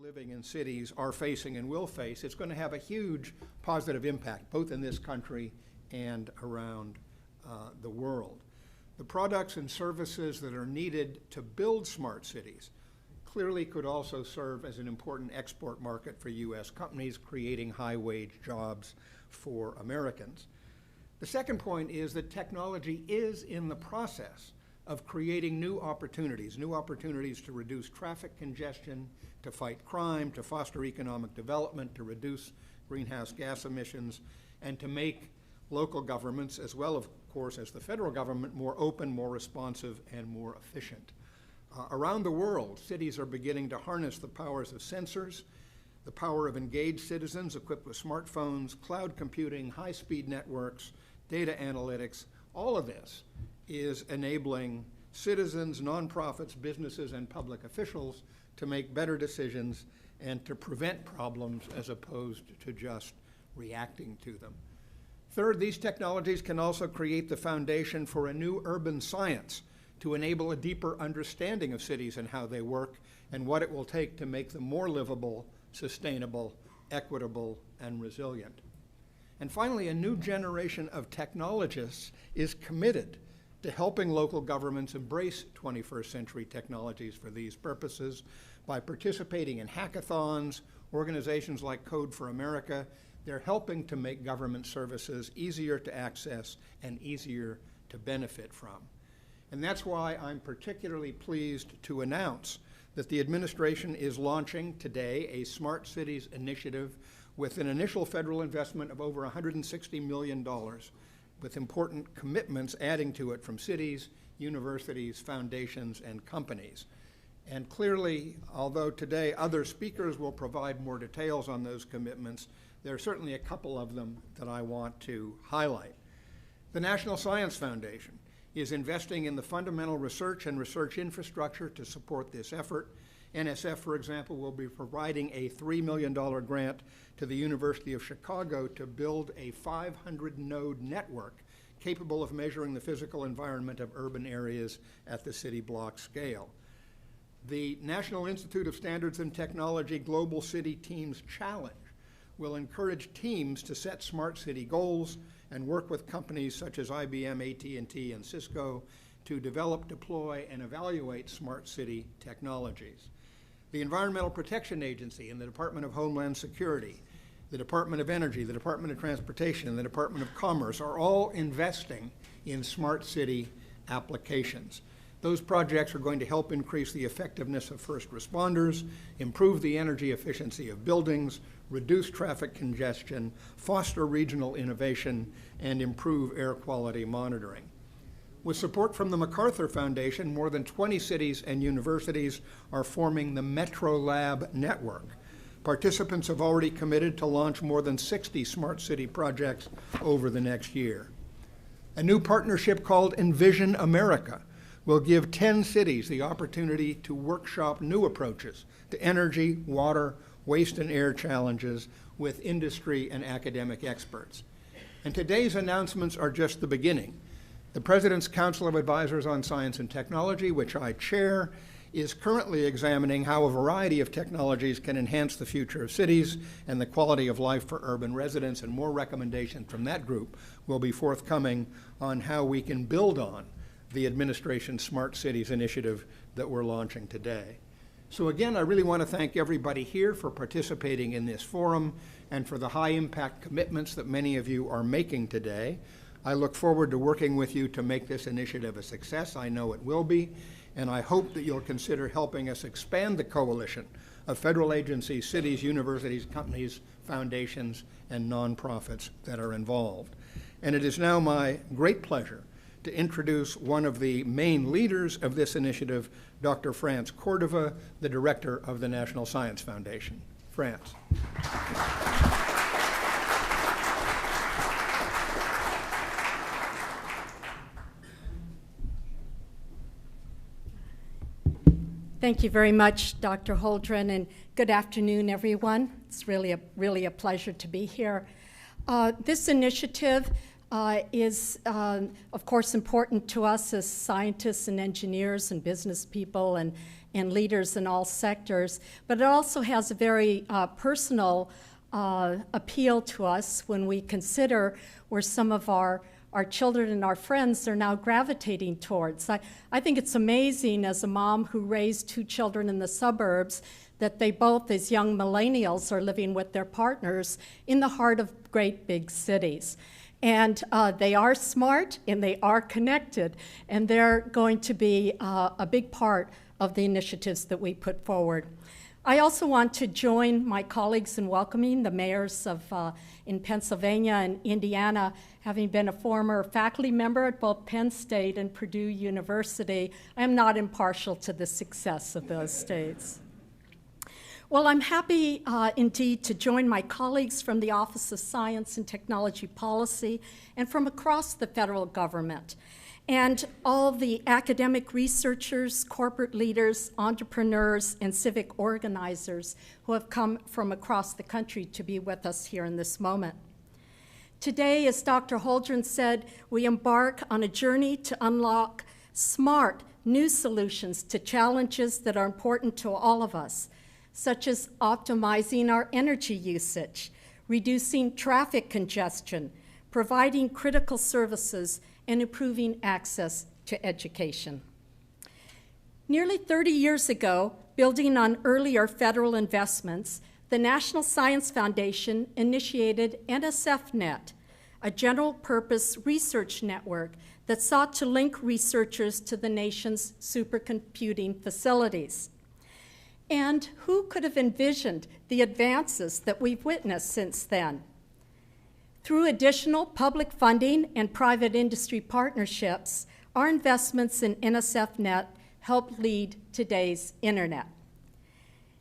living in cities are facing and will face, it's going to have a huge positive impact, both in this country and around the world. The products and services that are needed to build smart cities clearly could also serve as an important export market for U.S. companies, creating high-wage jobs for Americans. The second point is that technology is in the process of creating new opportunities to reduce traffic congestion, to fight crime, to foster economic development, to reduce greenhouse gas emissions, and to make local governments, as well, of course, as the federal government, more open, more responsive, and more efficient. Around the world, cities are beginning to harness the powers of sensors, the power of engaged citizens equipped with smartphones, cloud computing, high-speed networks, data analytics. All of this is enabling citizens, nonprofits, businesses, and public officials to make better decisions and to prevent problems as opposed to just reacting to them. Third, these technologies can also create the foundation for a new urban science to enable a deeper understanding of cities and how they work and what it will take to make them more livable, sustainable, equitable, and resilient. And finally, a new generation of technologists is committed to helping local governments embrace 21st century technologies for these purposes by participating in hackathons. Organizations like Code for America, they're helping to make government services easier to access and easier to benefit from. And that's why I'm particularly pleased to announce that the administration is launching today a Smart Cities initiative with an initial federal investment of over $160 million, with important commitments adding to it from cities, universities, foundations, and companies. And clearly, although today other speakers will provide more details on those commitments, there are certainly a couple of them that I want to highlight. The National Science Foundation is investing in the fundamental research and research infrastructure to support this effort. NSF, for example, will be providing a $3 million grant to the University of Chicago to build a 500-node network capable of measuring the physical environment of urban areas at the city block scale. The National Institute of Standards and Technology Global City Teams Challenge will encourage teams to set smart city goals and work with companies such as IBM, AT&T, and Cisco to develop, deploy, and evaluate smart city technologies. The Environmental Protection Agency and the Department of Homeland Security, the Department of Energy, the Department of Transportation, and the Department of Commerce are all investing in smart city applications. Those projects are going to help increase the effectiveness of first responders, improve the energy efficiency of buildings, reduce traffic congestion, foster regional innovation, and improve air quality monitoring. With support from the MacArthur Foundation, more than 20 cities and universities are forming the Metro Lab network. Participants have already committed to launch more than 60 smart city projects over the next year. A new partnership called Envision America will give 10 cities the opportunity to workshop new approaches to energy, water, waste, and air challenges with industry and academic experts. And today's announcements are just the beginning. The President's Council of Advisors on Science and Technology, which I chair, is currently examining how a variety of technologies can enhance the future of cities and the quality of life for urban residents, and more recommendations from that group will be forthcoming on how we can build on the administration's Smart Cities initiative that we're launching today. So again, I really want to thank everybody here for participating in this forum and for the high impact commitments that many of you are making today. I look forward to working with you to make this initiative a success. I know it will be, and I hope that you'll consider helping us expand the coalition of federal agencies, cities, universities, companies, foundations, and nonprofits that are involved. And it is now my great pleasure to introduce one of the main leaders of this initiative, Dr. France Cordova, the director of the National Science Foundation. France. Thank you very much, Dr. Holdren, and good afternoon, everyone. It's really a pleasure to be here. This initiative is, of course, important to us as scientists and engineers and business people and and leaders in all sectors, but it also has a very personal appeal to us when we consider where some of our children and our friends are now gravitating towards. I think it's amazing as a mom who raised 2 children in the suburbs that they both, as young millennials, are living with their partners in the heart of great big cities. And they are smart and they are connected, and they're going to be a big part of the initiatives that we put forward. I also want to join my colleagues in welcoming the mayors of in Pennsylvania and Indiana. Having been a former faculty member at both Penn State and Purdue University, I am not impartial to the success of those states. Well, I'm happy indeed to join my colleagues from the Office of Science and Technology Policy and from across the federal government, and all the academic researchers, corporate leaders, entrepreneurs, and civic organizers who have come from across the country to be with us here in this moment. Today, as Dr. Holdren said, we embark on a journey to unlock smart, new solutions to challenges that are important to all of us, such as optimizing our energy usage, reducing traffic congestion, providing critical services, and improving access to education. Nearly 30 years ago, building on earlier federal investments, the National Science Foundation initiated NSFNet, a general-purpose research network that sought to link researchers to the nation's supercomputing facilities. And who could have envisioned the advances that we've witnessed since then? Through additional public funding and private industry partnerships, our investments in NSFNet help lead today's internet.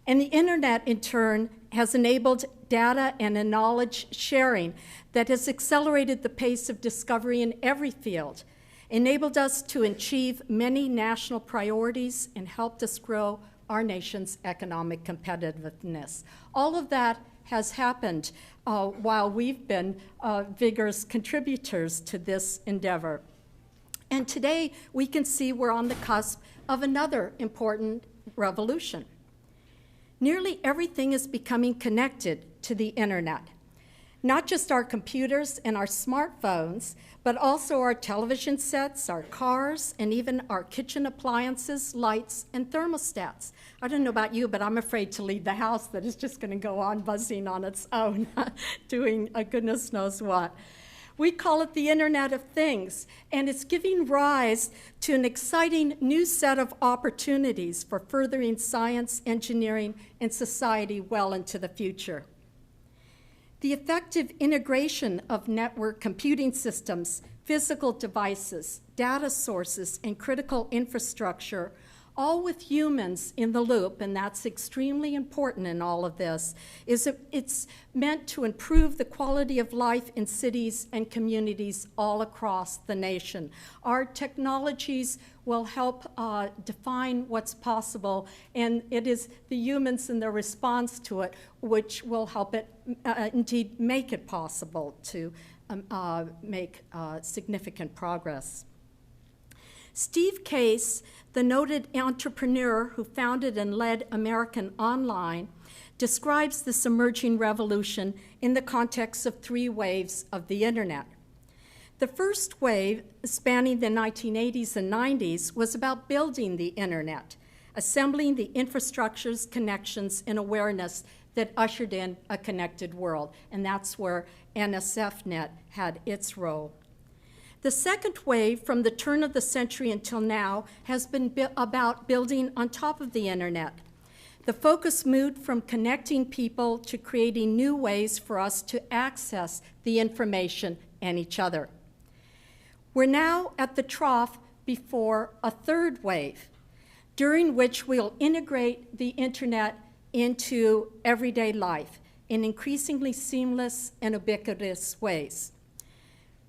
And the internet, in turn, has enabled data and a knowledge sharing that has accelerated the pace of discovery in every field, enabled us to achieve many national priorities, and helped us grow our nation's economic competitiveness. All of that has happened while we've been vigorous contributors to this endeavor. And today, we can see we're on the cusp of another important revolution. Nearly everything is becoming connected to the internet. Not just our computers and our smartphones, but also our television sets, our cars, and even our kitchen appliances, lights, and thermostats. I don't know about you, but I'm afraid to leave the house that is just going to go on buzzing on its own, doing goodness knows what. We call it the Internet of Things, and it's giving rise to an exciting new set of opportunities for furthering science, engineering, and society well into the future. The effective integration of network computing systems, physical devices, data sources, and critical infrastructure, all with humans in the loop, and that's extremely important in all of this, it's meant to improve the quality of life in cities and communities all across the nation. Our technologies will help define what's possible, and it is the humans and their response to it which will help it indeed make it possible to make significant progress. Steve Case, the noted entrepreneur who founded and led American Online, describes this emerging revolution in the context of 3 waves of the internet. The first wave, spanning the 1980s and 90s, was about building the internet, assembling the infrastructures, connections, and awareness that ushered in a connected world, and that's where NSFNet had its role. The second wave, from the turn of the century until now, has been about building on top of the internet. The focus moved from connecting people to creating new ways for us to access the information and each other. We're now at the trough before a third wave, during which we'll integrate the internet into everyday life in increasingly seamless and ubiquitous ways.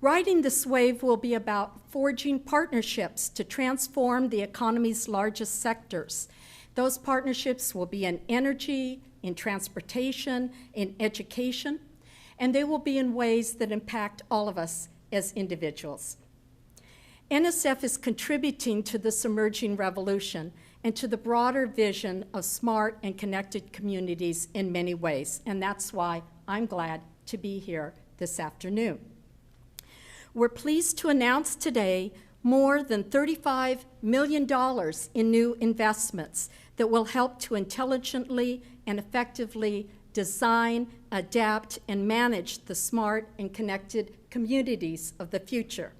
Riding this wave will be about forging partnerships to transform the economy's largest sectors. Those partnerships will be in energy, in transportation, in education, and they will be in ways that impact all of us as individuals. NSF is contributing to this emerging revolution, and to the broader vision of smart and connected communities in many ways. And that's why I'm glad to be here this afternoon. We're pleased to announce today more than $35 million in new investments that will help to intelligently and effectively design, adapt, and manage the smart and connected communities of the future.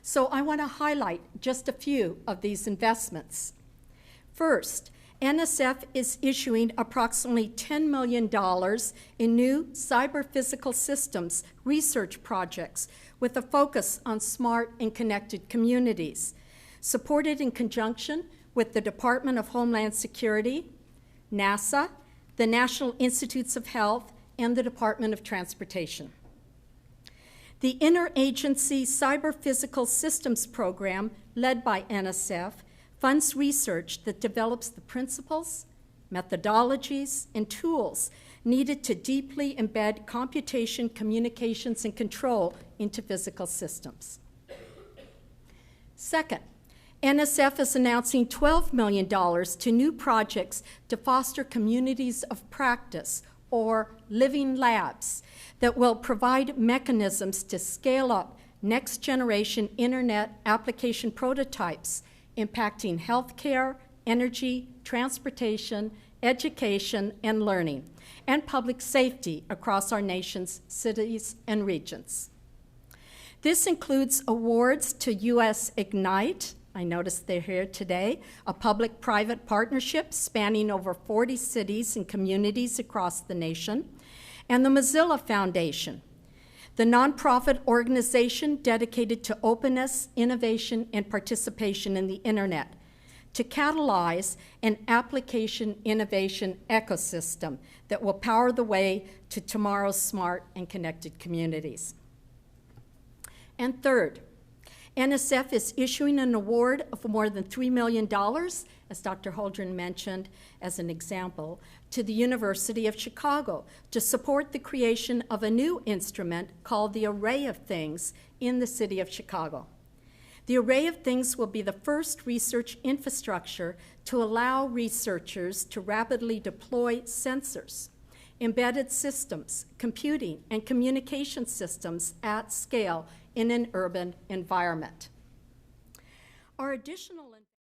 So I want to highlight just a few of these investments. First, NSF is issuing approximately $10 million in new cyber-physical systems research projects with a focus on smart and connected communities, supported in conjunction with the Department of Homeland Security, NASA, the National Institutes of Health, and the Department of Transportation. The Interagency Cyber-Physical Systems Program, led by NSF, funds research that develops the principles, methodologies, and tools needed to deeply embed computation, communications, and control into physical systems. Second, NSF is announcing $12 million to new projects to foster communities of practice, or living labs, that will provide mechanisms to scale up next-generation internet application prototypes impacting healthcare, energy, transportation, education, and learning, and public safety across our nation's cities and regions. This includes awards to US Ignite, I noticed they're here today, a public-private partnership spanning over 40 cities and communities across the nation, and the Mozilla Foundation, the nonprofit organization dedicated to openness, innovation, and participation in the internet, to catalyze an application innovation ecosystem that will power the way to tomorrow's smart and connected communities. And third, NSF is issuing an award of more than $3 million, as Dr. Holdren mentioned as an example, to the University of Chicago to support the creation of a new instrument called the Array of Things in the city of Chicago. The Array of Things will be the first research infrastructure to allow researchers to rapidly deploy sensors, embedded systems, computing, and communication systems at scale in an urban environment. Our additional